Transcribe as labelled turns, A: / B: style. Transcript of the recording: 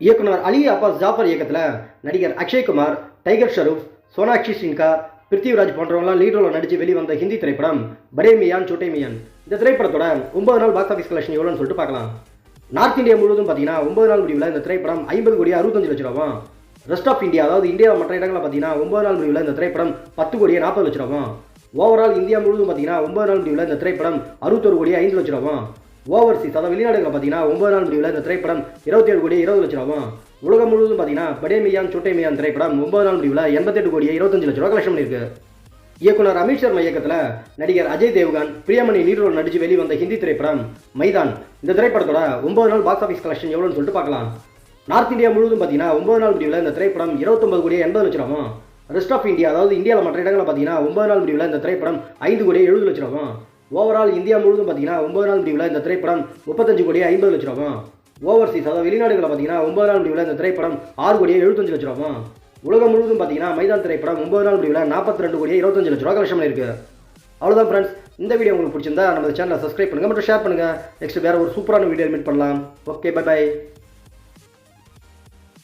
A: இயக்குனர் அலி அப்பாஸ் ஜாஃபர் இயக்கத்தில் நடிகர் அக்ஷய்குமார், டைகர் ஷெரூப், சோனாக்ஷி சின்ஹா, பிருத்திவிராஜ் போன்றவங்களாம் லீட் ரோலில் நடித்து வெளிவந்த ஹிந்தி திரைப்படம் படே மியான் சோட்டே மியான். இந்த திரைப்படத்தோட 9 நாள் பாக்ஸ் ஆஃபீஸ் கலெக்ஷன் எவ்வளோன்னு சொல்லிட்டு பார்க்கலாம். நார்த் இந்தியா முழுவதும் பார்த்தீங்கன்னா 9 நாள் முடிவில் இந்த திரைப்படம் 50 கோடி 65 லட்ச ரூபாவும், ரெஸ்ட் ஆஃப் இந்தியா அதாவது இந்தியாவில் மற்ற இடங்களில் பார்த்தீங்கன்னா 9 நாள் முடிவில் இந்த திரைப்படம் 10 கோடி 40 லட்ச ரூபாவும், ஓவரால் இந்தியா முழுவதும் பார்த்தீங்கன்னா 9 நாள் முடிவில் இந்த திரைப்படம் 61 கோடி 5 லட்ச ரூபாவும், ஓவர்சீஸ் அதாவது வெளிநாடுகளில் பார்த்தீங்கன்னா 9 நாள் முடிவில் இந்த திரைப்படம் 27 கோடி 20 லட்ச ரூபாவும், உலகம் முழுவதும் பார்த்தீங்கன்னா படே மியான் சோட்டே மியான் திரைப்படம் 9 நாள் முடிவில் 88 கோடி 25 லட்ச ரூபா கலெக்ஷன் பண்ணியிருக்கு. இயக்குனர் அமித் சர்மா இயக்கத்தில் நடிகர் அஜய் தேவ்கான், பிரியமணி லீட் ரோல் நடித்து வெளிவந்த ஹிந்தி திரைப்படம் மைதான். இந்த திரைப்படத்தோட 9 நாள் பாக்ஸ் ஆஃபீஸ் கலெக்ஷன் எவ்வளோன்னு சொல்லிட்டு பார்க்கலாம். நார்த் இந்தியா முழுவதும் பார்த்தீங்கன்னா 9 நாள் முடிவில் இந்த திரைப்படம் 29 கோடி 80 லட்ச ரூபாவும், ரெஸ்ட் ஆஃப் இந்தியா அதாவது இந்தியாவில் மற்ற இடங்களில் பார்த்தீங்கன்னா 9 நாள் முடிவில் இந்த திரைப்படம் 5 கோடி 70 லட்ச ரூபாவும், ஓவரால் இந்தியா முழுவதும் பார்த்தீங்கன்னா 9 நாள் முடிவில் இந்த திரைப்படம் 35 கோடி 50 லட்ச ரூபாவும், ஓவர்சீஸ் அதாவது வெளிநாடுகளில் பார்த்தீங்கன்னா 9 நாள் முடிவில் இந்த திரைப்படம் 6 கோடி 75 லட்ச ரூபாவும், உலகம் முழுவதும் பார்த்தீங்கன்னா மைதான் திரைப்படம் 9 நாள் முடிவில் 42 கோடி 25 லட்ச ரூபா கலெக்ஷன் பண்ணியிருக்கு. அவ்வளோதான் ஃப்ரெண்ட்ஸ், இந்த வீடியோ உங்களுக்கு பிடிச்சிருந்தா நம்ம சேனலை சப்ஸ்கிரைப் பண்ணுங்கள் மற்றும் ஷேர் பண்ணுங்கள். நெக்ஸ்ட் வேறு ஒரு சூப்பரான வீடியோ மீட் பண்ணலாம். Okay, bye by.